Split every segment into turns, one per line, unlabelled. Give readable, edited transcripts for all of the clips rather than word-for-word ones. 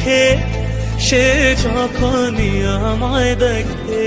দেখে সে যখনই আমায় দেখে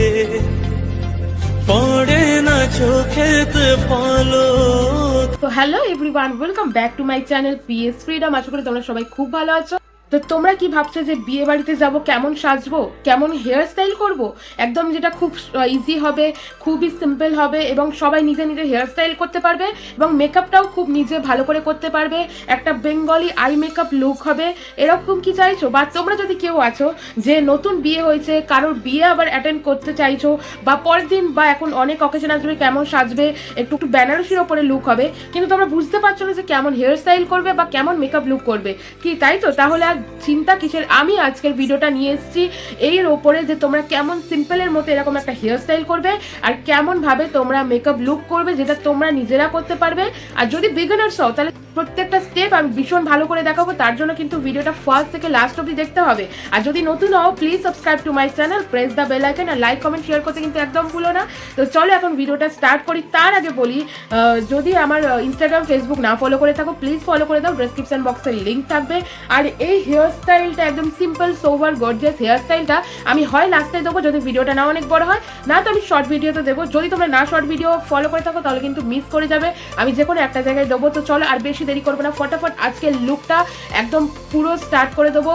পড়ে না চোখেতে পলক।
তো hello everyone, welcome back to my channel psfreedom। আশা করি তোমরা সবাই খুব ভালো আছো। তো তোমরা কি ভাবছো যে বিয়ে বাড়িতে যাব, কেমন সাজবো, কেমন হেয়ার স্টাইল করবো? একদম যেটা খুব ইজি হবে, খুবই সিম্পল হবে এবং সবাই নিজে নিজে হেয়ার স্টাইল করতে পারবে এবং মেকআপটাও খুব নিজে ভালো করে করতে পারবে। একটা বেঙ্গলি আই মেকআপ লুক হবে। এরকম কি চাইছো? বা তোমরা যদি কেউ আছো যে নতুন বিয়ে হয়েছে, কারোর বিয়ে আবার অ্যাটেন্ড করতে চাইছো, বা পরের দিন বা এখন অনেক অকেশন আসবে, কেমন সাজবে, একটু একটু বেনারসির ওপরে লুক হবে, কিন্তু তোমরা বুঝতে পারছো না যে কেমন হেয়ার স্টাইল করবে বা কেমন মেকআপ লুক করবে, কি তাই তো? তাহলে আর চিন্তা কিসের? আমি আজকের ভিডিওটা নিয়ে এসেছি এর ওপরে যে তোমরা কেমন সিম্পলের মতো এরকম একটা হেয়ার স্টাইল করবে আর কেমন ভাবে তোমরা মেকআপ লুক করবে, যেটা তোমরা নিজেরা করতে পারবে। আর যদি বিগিনার্স হও তাহলে প্রত্যেকটা স্টেপ আমি ভীষণ ভালো করে দেখাবো। তার জন্য কিন্তু ভিডিওটা ফার্স্ট থেকে লাস্ট অবধি দেখতে হবে। আর যদি নতুন হও, please subscribe to my channel, press the bell icon, আর লাইক কমেন্ট শেয়ার করতে কিন্তু একদম ভুলো না। তো চলো এখন ভিডিওটা স্টার্ট করি। তার আগে বলি, যদি আমার ইনস্টাগ্রাম ফেসবুক না ফলো করে থাকো, প্লিজ ফলো করে দাও, ডেসক্রিপশন বক্সে লিঙ্ক থাকবে। আর এই হেয়ার স্টাইলটা একদম সিম্পল সোভার গর্জিয়াস হেয়ার স্টাইলটা আমি হয় লাস্টে দেবো যদি ভিডিওটা না অনেক বড় হয়, না তো আমি শর্ট ভিডিওতে দেবো। যদি তোমরা না শর্ট ভিডিও ফলো করে থাকো তাহলে কিন্তু মিস করে যাবে, আমি যে কোনো একটা জায়গায় দেবো। তো চলো আর বেশি দেরি করবো না, ফটাফট আজকের লুকটা একদম পুরো স্টার্ট করে দেবো।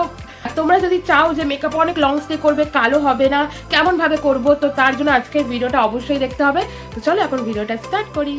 তোমরা যদি চাও যে মেকআপ অনেক লং স্টে করবে, কালো হবে না, কেমন ভাবে করবো, তো তার জন্য আজকের ভিডিওটা অবশ্যই দেখতে হবে। তো চলো এখন ভিডিওটা স্টার্ট করি।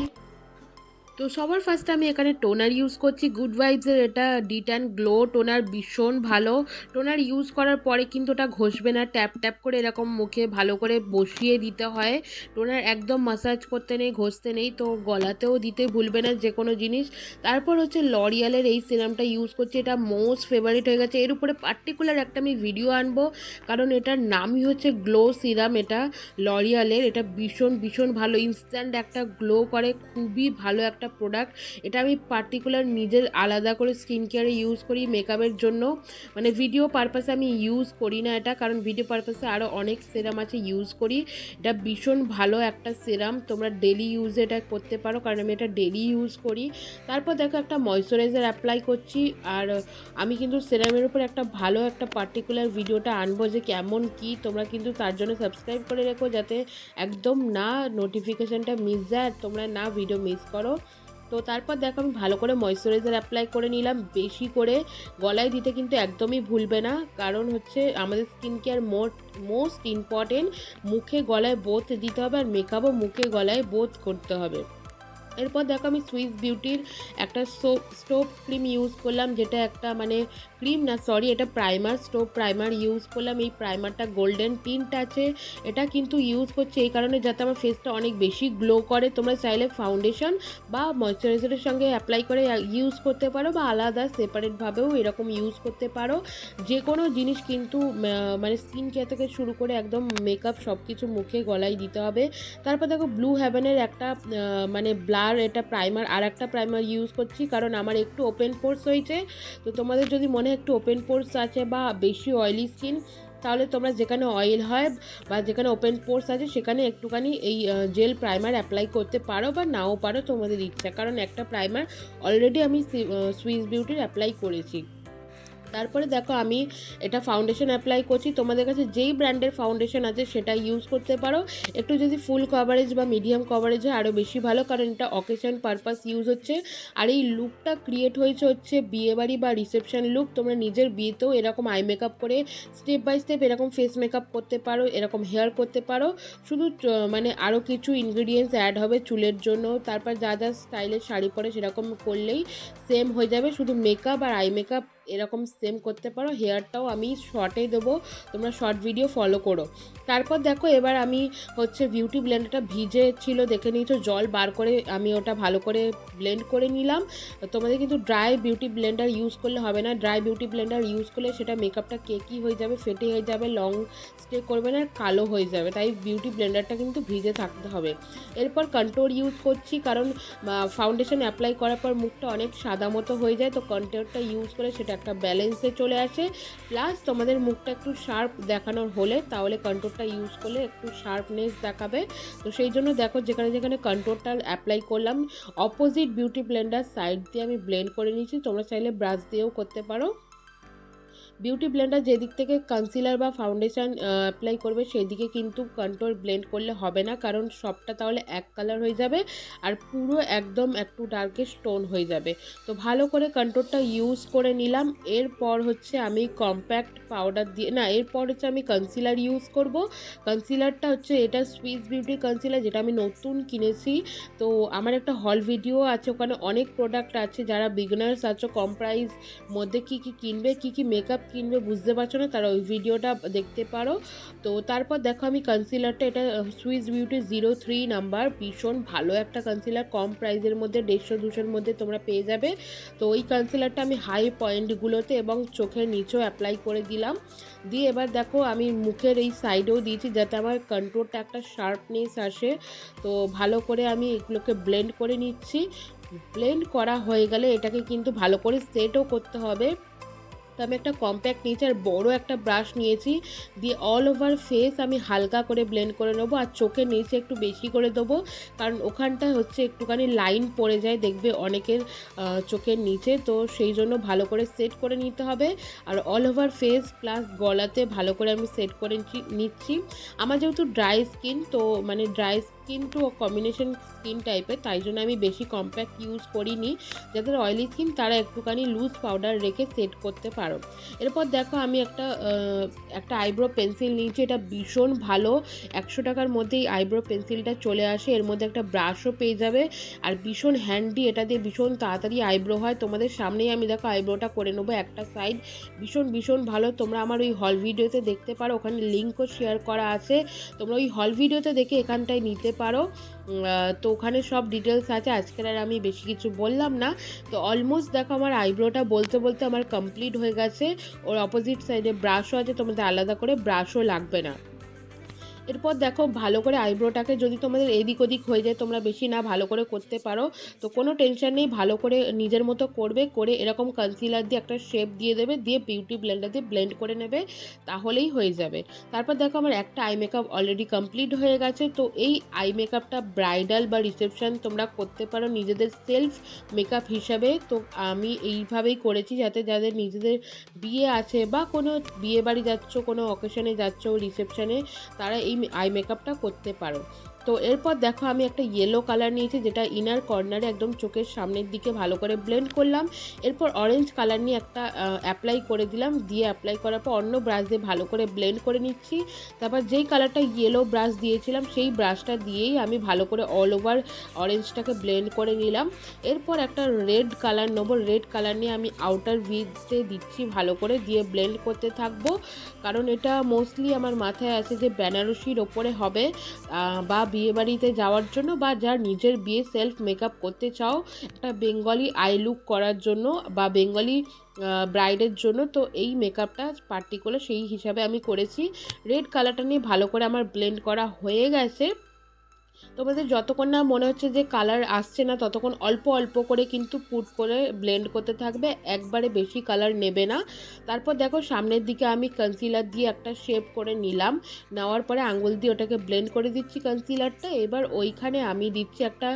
তো সবার ফার্স্টে আমি এখানে টোনার ইউজ করছি গুড ভাইবসের, এটা ডিট অ্যান্ড গ্লো টোনার, ভীষণ ভালো টোনার। ইউজ করার পরে কিন্তু ওটা ঘষবে না, ট্যাপ ট্যাপ করে এরকম মুখে ভালো করে বসিয়ে দিতে হয়। টোনার একদম মাসাজ করতে নেই, ঘষতে নেই। তো গলাতেও দিতে ভুলবে না যে কোনো জিনিস। তারপর হচ্ছে লরিয়ালের এই সিরামটা ইউজ করছি, এটা মোস্ট ফেভারিট হয়ে গেছে। এর উপরে পার্টিকুলার একটা আমি ভিডিও আনবো, কারণ এটার নামই হচ্ছে গ্লো সিরাম। এটা লরিয়ালের, এটা ভীষণ ভীষণ ভালো, ইনস্ট্যান্ট একটা গ্লো করে, খুবই ভালো একটা প্রোডাক্ট। এটা আমি পার্টিকুলার নিজের আলাদা করে স্কিন কেয়ারে ইউজ করি, মেকআপের জন্য, মানে ভিডিও পারপাসে আমি ইউজ করি না এটা, কারণ ভিডিও পারপাসে আরও অনেক সিরাম আছে ইউজ করি। এটা ভীষণ ভালো একটা সিরাম, তোমরা ডেলি ইউজে এটা করতে পারো, কারণ আমি এটা ডেলি ইউজ করি। তারপর দেখো একটা ময়শ্চারাইজার অ্যাপ্লাই করছি, আর আমি কিন্তু সিরামের উপর একটা ভালো একটা পার্টিকুলার ভিডিওটা আনবো যে কেমন কি, তোমরা কিন্তু তার জন্য সাবস্ক্রাইব করে রেখো যাতে একদম না নোটিফিকেশানটা মিস যায় আর তোমরা না ভিডিও মিস করো। তো তারপর দেখো আমি ভালো করে ময়শ্চারাইজার অ্যাপ্লাই করে নিলাম, বেশি করে গলায় দিতে কিন্তু একদমই ভুলবে না, কারণ হচ্ছে আমাদের স্কিন কেয়ার মোস্ট ইম্পর্টেন্ট, মুখে গলায় বোথ দিতে হবে আর মেকআপও মুখে গলায় বোথ করতে হবে। এরপর দেখো আমি সুইস বিউটির একটা স্টোভ ক্রিম ইউজ করলাম, যেটা একটা মানে ক্রিম না, সরি, এটা প্রাইমার, স্টোভ প্রাইমার ইউজ করলাম। এই প্রাইমারটা গোল্ডেন টিন্ট আছে, এটা কিন্তু ইউজ করছি এই কারণে যাতে আমার ফেসটা অনেক বেশি গ্লো করে। তোমরা চাইলে ফাউন্ডেশন বা ময়শ্চারাইজারের সঙ্গে অ্যাপ্লাই করে ইউজ করতে পারো, বা আলাদা সেপারেটভাবেও এরকম ইউজ করতে পারো। যে কোনো জিনিস কিন্তু মানে স্কিন কেয়ার থেকে শুরু করে একদম মেকআপ সব কিছু মুখে গলায় দিতে হবে। তারপর দেখো ব্লু হেভেনের একটা মানে আর এটা প্রাইমার, আর একটা প্রাইমার ইউজ করছি, কারণ আমার একটু ওপেন পোর্স হয়েছে। তো তোমাদের যদি মনে হয় একটু ওপেন পোর্স আছে বা বেশি অয়েলি স্কিন, তাহলে তোমরা যেখানে অয়েল হয় বা যেখানে ওপেন পোর্স আছে সেখানে একটুখানি এই জেল প্রাইমার অ্যাপ্লাই করতে পারো বা নাও পারো, তোমাদের ইচ্ছা, কারণ একটা প্রাইমার অলরেডি আমি সুইস বিউটির অ্যাপ্লাই করেছি। তারপরে দেখো আমি এটা ফাউন্ডেশন অ্যাপ্লাই করছি, তোমাদের কাছে যেই ব্র্যান্ডের ফাউন্ডেশন আছে সেটা ইউজ করতে পারো। একটু যদি ফুল কভারেজ বা মিডিয়াম কভারেজ হয় আরও বেশি ভালো, কারণ এটা অকেশন পারপাস ইউজ হচ্ছে। আর এই লুকটা ক্রিয়েট হচ্ছে বিয়েবাড়ি বা রিসেপশন লুক। তোমরা নিজের বিয়েতেও এরকম আই মেকআপ করে স্টেপ বাই স্টেপ এরকম ফেস মেকআপ করতে পারো, এরকম হেয়ার করতে পারো। শুধু মানে আরও কিছু ইনগ্রিডিয়েন্টস অ্যাড হবে চুলের জন্য। তারপর যা যা স্টাইলের শাড়ি পরে সেরকম করলেই সেম হয়ে যাবে, শুধু মেকআপ আর আই মেকআপ এরকম সেম করতে পারো। হেয়ারটাও আমি শর্টে দেবো, তোমরা শর্ট ভিডিও ফলো করো। তারপর দেখো এবার আমি হচ্ছে বিউটি ব্লেন্ডারটা ভিজে ছিল, দেখে নিয়েছো, জল বার করে আমি ওটা ভালো করে ব্লেন্ড করে নিলাম। তোমাদের কিন্তু ড্রাই বিউটি ব্লেন্ডার ইউজ করলে হবে না, ড্রাই বিউটি ব্লেন্ডার ইউজ করলে সেটা মেকআপটা কেকি হয়ে যাবে, ফেটে হয়ে যাবে, লং স্টে করবে না, কালো হয়ে যাবে, তাই বিউটি ব্লেন্ডারটা কিন্তু ভিজে থাকতে হবে। এরপর কন্ট্রোল ইউজ করছি, কারণ ফাউন্ডেশন অ্যাপ্লাই করার পর মুখটা অনেক সাদা মতো হয়ে যায়, তো কন্ট্রোলটা ইউজ করে সেটা একটা ব্যালেন্সে চলে আসে। প্লাস তোমাদের মুখটা একটু শার্প দেখানোর হলে তাহলে কন্ট্রোলটা ইউজ করলে একটু শার্পনেস দেখাবে। তো সেই জন্য দেখো যেখানে যেখানে কন্ট্রোলটা অ্যাপ্লাই করলাম অপোজিট বিউটি ব্লেন্ডার সাইড দিয়ে আমি ব্লেন্ড করে নিয়েছি, তোমরা চাইলে ব্রাশ দিয়েও করতে পারো। বিউটি ব্লেন্ডার যেদিক থেকে কনসিলার বা ফাউন্ডেশন অ্যাপ্লাই করবে সেই দিকে কিন্তু কন্ট্রোল ব্লেন্ড করলে হবে না, কারণ সবটা তাহলে এক কালার হয়ে যাবে আর পুরো একদম একটু ডার্কেশ টোন হয়ে যাবে। তো ভালো করে কন্ট্রোলটা ইউজ করে নিলাম। এরপর হচ্ছে আমি কম্প্যাক্ট পাউডার দিয়ে এরপর হচ্ছে আমি কনসিলার ইউজ করব। কনসিলারটা হচ্ছে এটা সুইস বিউটি কনসিলার, যেটা আমি নতুন কিনেছি। তো আমার একটা হল ভিডিও আছে, ওখানে অনেক প্রোডাক্ট আছে। যারা বিগিনার্স আছো, কম প্রাইস মধ্যে কী কী কিনবে, কী কী মেকআপ কিনবে বুঝতে পারছো না, তারা ওই ভিডিওটা দেখতে পারো। তো তারপর দেখো আমি কনসিলারটা, এটা সুইস বিউটি 03 নাম্বার, ভীষণ ভালো একটা কনসিলার, কম প্রাইসের মধ্যে 150-200-র মধ্যে তোমরা পেয়ে যাবে। তো ওই কনসিলারটা আমি হাই পয়েন্টগুলোতে এবং চোখের নিচেও অ্যাপ্লাই করে দিলাম। দিয়ে এবার দেখো আমি মুখের এই সাইডেও দিয়েছি, যাতে আমার কন্ট্রোলটা একটা শার্পনেস আসে। তো ভালো করে আমি এগুলোকে ব্লেন্ড করে নিচ্ছি। ব্লেন্ড করা হয়ে গেলে এটাকে কিন্তু ভালো করে সেটও করতে হবে। তো আমি একটা কম্প্যাক্ট নিয়েছি আর বড় একটা ব্রাশ নিয়েছি, দিয়ে অল ওভার ফেস আমি হালকা করে ব্লেন্ড করে নেবো। আর চোখের নিচে একটু বেশি করে দেবো, কারণ ওখানটা হচ্ছে একটুখানি লাইন পড়ে যায় দেখবে অনেকের চোখের নিচে। তো সেই জন্য ভালো করে সেট করে নিতে হবে। আর অল ওভার ফেস প্লাস গলাতে ভালো করে আমি সেট করে নিচ্ছি। আমার যেহেতু ড্রাই স্কিন, তো মানে dry skin to combination skin টাইপের, তাই জন্য আমি বেশি কম্প্যাক্ট ইউজ করিনি। যাদের অয়েলি স্কিন তারা একটুখানি লুজ পাউডার রেখে সেট করতে পারো। এরপর দেখো আমি একটা আইব্রো পেন্সিল নিয়েছি, এটা ভীষণ ভালো, 100 টাকার মধ্যেই আইব্রো পেন্সিলটা চলে আসে। এর মধ্যে একটা ব্রাশও পেয়ে যাবে আর ভীষণ হ্যান্ডি, এটা দিয়ে ভীষণ তাড়াতাড়ি আইব্রো হয়। তোমাদের সামনেই আমি দেখো আইব্রোটা করে নেবো একটা সাইড, ভীষণ ভালো। তোমরা আমার ওই হল ভিডিওতে দেখতে পারো, ওখানে লিঙ্কও শেয়ার করা আছে, তোমরা ওই হল ভিডিওতে দেখে এখানটায় নিতে পারো। তো ওখানে সব ডিটেলস আছে, আজকের আর আমি বেশি কিছু বললাম না। তো অলমোস্ট দেখো আমার আইব্রোটা বলতে বলতে আমার কমপ্লিট হয়ে গেছে। ওর অপোজিট সাইডে ব্রাশও আছে, তোমাদের আলাদা করে ব্রাশও লাগবে না। এরপর দেখো ভালো করে আইব্রোটাকে, যদি তোমাদের এদিক ওদিক হয়ে যায়, তোমরা বেশি না ভালো করে করতে পারো, তো কোনো টেনশন নেই, ভালো করে নিজের মতো করবে। করে এরকম কনসিলার দিয়ে একটা শেপ দিয়ে দেবে, দিয়ে বিউটি ব্লেন্ডার দিয়ে ব্লেন্ড করে নেবে, তাহলেই হয়ে যাবে। তারপর দেখো আমার একটা আই মেকআপ অলরেডি কমপ্লিট হয়ে গেছে। তো এই আই মেকআপটা ব্রাইডাল বা রিসেপশন তোমরা করতে পারো নিজেদের সেলফ মেকআপ হিসাবে। তো আমি এইভাবেই করেছি, যাতে যাদের নিজেদের বিয়ে আছে বা কোনো বিয়ে বাড়ি যাচ্ছ, কোনো অকেশনে যাচ্ছ, রিসেপশনে, তারা এই আই মেকআপটা করতে পারো। তো এরপর দেখো আমি একটা ইয়েলো কালার নিয়েছি, যেটা ইনার কর্নারে একদম চোখের সামনের দিকে ভালো করে ব্লেন্ড করলাম। এরপর অরেঞ্জ কালার নিয়ে একটা অ্যাপ্লাই করে দিলাম, দিয়ে অ্যাপ্লাই করার পর অন্য ব্রাশ দিয়ে ভালো করে ব্লেন্ড করে নিচ্ছি। তারপর যেই কালারটা ইয়েলো ব্রাশ দিয়েছিলাম সেই ব্রাশটা দিয়েই আমি ভালো করে অল ওভার অরেঞ্জটাকে ব্লেন্ড করে নিলাম। এরপর একটা রেড কালার নেবো, রেড কালার নিয়ে আমি আউটার ভিতে দিচ্ছি ভালো করে, দিয়ে ব্লেন্ড করতে থাকবো। কারণ এটা মোস্টলি আমার মাথায় আছে যে বেনারসির ওপরে হবে, বা বিয়ে বাড়িতে যাওয়ার জন্য, বা যার নিজের বিয়ে সেলফ মেকআপ করতে চাও একটা বেঙ্গলি আই লুক করার জন্য বা বেঙ্গলি ব্রাইডের জন্য। তো এই মেকআপটা পার্টিকুলার সেই হিসাবে আমি করেছি। রেড কালারটা নিয়ে ভালো করে আমার ব্লেন্ড করা হয়ে গেছে। তোমাদের যতক্ষণ না মনে হচ্ছে যে কালার আসছে না, ততক্ষণ অল্প অল্প করে কিন্তু পুট করে ব্লেন্ড করতে থাকবে, একবারে বেশি কালার নেবে না। তারপর দেখো সামনের দিকে আমি কনসিলার দিয়ে একটা শেপ করে নিলাম, নেওয়ার পরে আঙুল দিয়ে ওটাকে ব্লেন্ড করে দিচ্ছি কনসিলারটা। এবার ওইখানে আমি দিচ্ছি একটা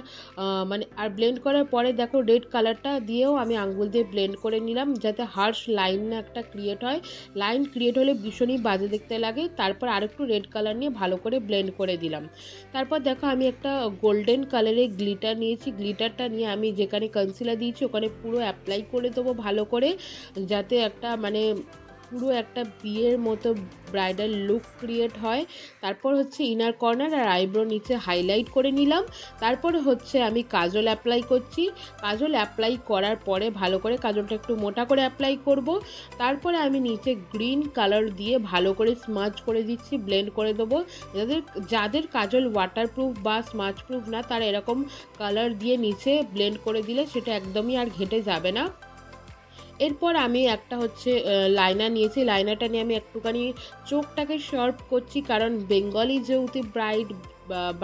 আর ব্লেন্ড করার পরে দেখো রেড কালারটা দিয়েও আমি আঙুল দিয়ে ব্লেন্ড করে নিলাম, যাতে হার্শ লাইন না একটা ক্রিয়েট হয়। লাইন ক্রিয়েট হলে ভীষণই বাজে দেখতে লাগে। তারপর আরেকটু রেড কালার নিয়ে ভালো করে ব্লেন্ড করে দিলাম। তারপর দেখো আমি একটা গোল্ডেন কালারের গ্লিটার নিয়েছি, গ্লিটারটা নিয়ে আমি যেখানে কনসিলার দিয়েছি ওখানে পুরো অ্যাপ্লাই করে দেবো ভালো করে, যাতে একটা পুরো একটা বিয়ের মতো ব্রাইডাল লুক ক্রিয়েট হয়। তারপর হচ্ছে ইনার কর্নার আর আইব্রো নিচে হাইলাইট করে নিলাম। তারপর হচ্ছে আমি কাজল অ্যাপ্লাই করছি। কাজল অ্যাপ্লাই করার পরে ভালো করে কাজলটা একটু মোটা করে অ্যাপ্লাই করব। তারপরে আমি নিচে গ্রিন কালার দিয়ে ভালো করে স্মাচ করে দিচ্ছি, ব্লেন্ড করে দেবো। যাদের কাজল ওয়াটারপ্রুফ বা স্মাচ প্রুফ না, তারা এরকম কালার দিয়ে নিচে ব্লেন্ড করে দিলে সেটা একদমই আর ঘেটে যাবে না। এরপর আমি একটা হচ্ছে লাইনার নিয়েছি, লাইনারটা নিয়ে আমি একটুখানি চোখটাকে শার্প করছি, কারণ বেঙ্গলি যেহেতু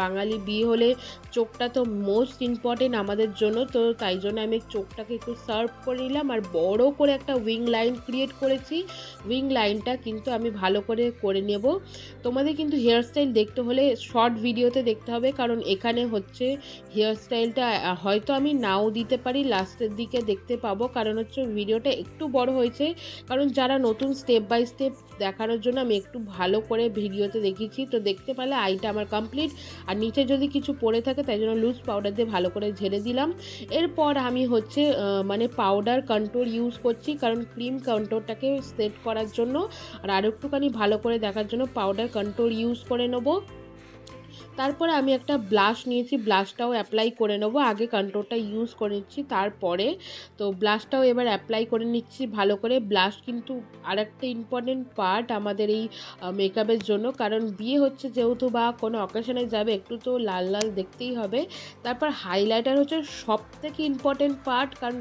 বাঙালি বিয়ে হলে চোখটা তো মোস্ট ইম্পর্টেন্ট আমাদের জন্য, তো তাই জন্য আমি চোখটাকে একটু সার্ভ করে নিলাম আর বড় করে একটা উইং লাইন ক্রিয়েট করেছি। উইং লাইনটা কিন্তু আমি ভালো করে নেব। তোমাদের কিন্তু হেয়ারস্টাইল দেখতে হলে শর্ট ভিডিওতে দেখতে হবে, কারণ এখানে হচ্ছে হেয়ারস্টাইলটা হয়তো আমি নাও দিতে পারি, লাস্টের দিকে দেখতে পাবো, কারণ হচ্ছে ভিডিওটা একটু বড় হয়েছে, কারণ যারা নতুন স্টেপ বাই স্টেপ দেখানোর জন্য আমি একটু ভালো করে ভিডিওতে দেখিয়েছি। তো দেখতে পেলে আইটা আমার কমপ্লিট, আর নিচে যদি কিছু পড়ে থাকে তাই জন্য লুজ পাউডার দিয়ে ভালো করে ঝেড়ে দিলাম। এরপর আমি হচ্ছে মানে পাউডার কন্ট্রোল ইউজ করছি, কারণ ক্রিম কন্ট্রোলটাকে সেট করার জন্য আর একটুখানি ভালো করে দেখার জন্য পাউডার কন্ট্রোল ইউজ করে নেবো। তারপরে আমি একটা ব্লাশ নিয়েছি, ব্লাশটাও অ্যাপ্লাই করে নেবো। আগে কন্ট্রোলটা ইউজ করে নিচ্ছি, তারপরে তো ব্লাশটাও এবার অ্যাপ্লাই করে নিচ্ছি ভালো করে। ব্লাশ কিন্তু আরেকটা ইম্পর্টেন্ট পার্ট আমাদের এই মেকআপের জন্য, কারণ বিয়ে হচ্ছে যেহেতু বা কোনো অকেশনে যাবে, একটু তো লাল লাল দেখতেই হবে। তারপর হাইলাইটার হচ্ছে সব থেকে ইম্পর্টেন্ট পার্ট, কারণ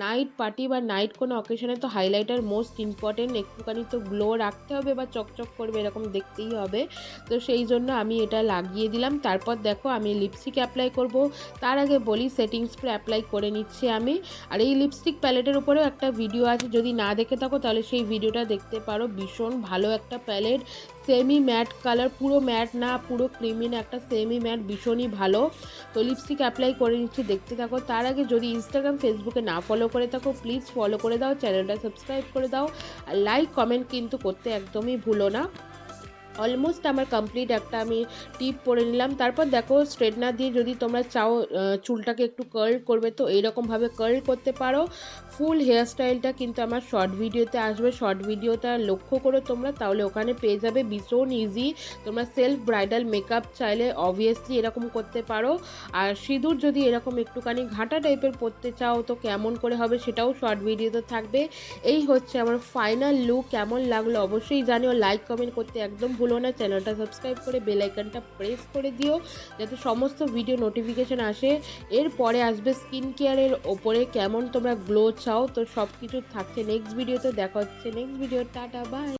নাইট পার্টি বা নাইট কোনো অকেশনে তো হাইলাইটার মোস্ট ইম্পর্টেন্ট। একটুখানি তো গ্লো রাখতে হবে বা চকচক করবে এরকম দেখতেই হবে, তো সেই জন্য আমি এটা লাগিয়ে দিলাম। তারপর দেখো আমি লিপস্টিক অ্যাপ্লাই করব, তার আগে বলি সেটিং স্প্রে অ্যাপ্লাই করে নিচ্ছি আমি। আর এই লিপস্টিক প্যালেটের উপরেও একটা ভিডিও আছে, যদি না দেখে থাকো তাহলে সেই ভিডিওটা দেখতে পারো। ভীষণ ভালো একটা প্যালেট, সেমি ম্যাট কালার, পুরো ম্যাট না পুরো ক্রিমি না, একটা সেমি ম্যাট, ভীষণই ভালো। তো লিপস্টিক অ্যাপ্লাই করে নিচ্ছি, দেখতে থাকো। তার আগে যদি ইনস্টাগ্রাম ফেসবুকে না ফলো করে থাকো প্লিজ ফলো করে দাও, চ্যানেলটা সাবস্ক্রাইব করে দাও, আর লাইক কমেন্ট কিন্তু করতে একদমই ভুলো না। অলমোস্ট আমার কমপ্লিট একটা আমি টিপ পরে নিলাম। তারপর দেখো স্ট্রেটনার দিয়ে যদি তোমরা চাও চুলটাকে একটু কার্ল করবে তো এইরকমভাবে কার্ল করতে পারো। ফুল হেয়ারস্টাইলটা কিন্তু আমার শর্ট ভিডিওতে আসবে, শর্ট ভিডিওটা লক্ষ্য করো তোমরা, তাহলে ওখানে পেয়ে যাবে। ভীষণ ইজি, তোমরা সেলফ ব্রাইডাল মেকআপ চাইলে অবভিয়াসলি এরকম করতে পারো। আর সিঁদুর যদি এরকম একটুখানি ঘাটা টাইপের পরতে চাও তো কেমন করে হবে সেটাও শর্ট ভিডিওতে থাকবে। এই হচ্ছে আমার ফাইনাল লুক। কেমন লাগলো অবশ্যই জানিও, লাইক কমেন্ট করতে একদম ভুলো না, চ্যানেলটা সাবস্ক্রাইব করে বেল আইকনটা প্রেস করে দিও যাতে সমস্ত ভিডিও নোটিফিকেশান আসে। এরপরে আসবে স্কিন কেয়ারের ওপরে, কেমন তোমরা গ্লো চাও, তো সব কিছু থাকছে নেক্সট ভিডিওতে। দেখা হচ্ছে নেক্সট ভিডিও, টাটা বাই।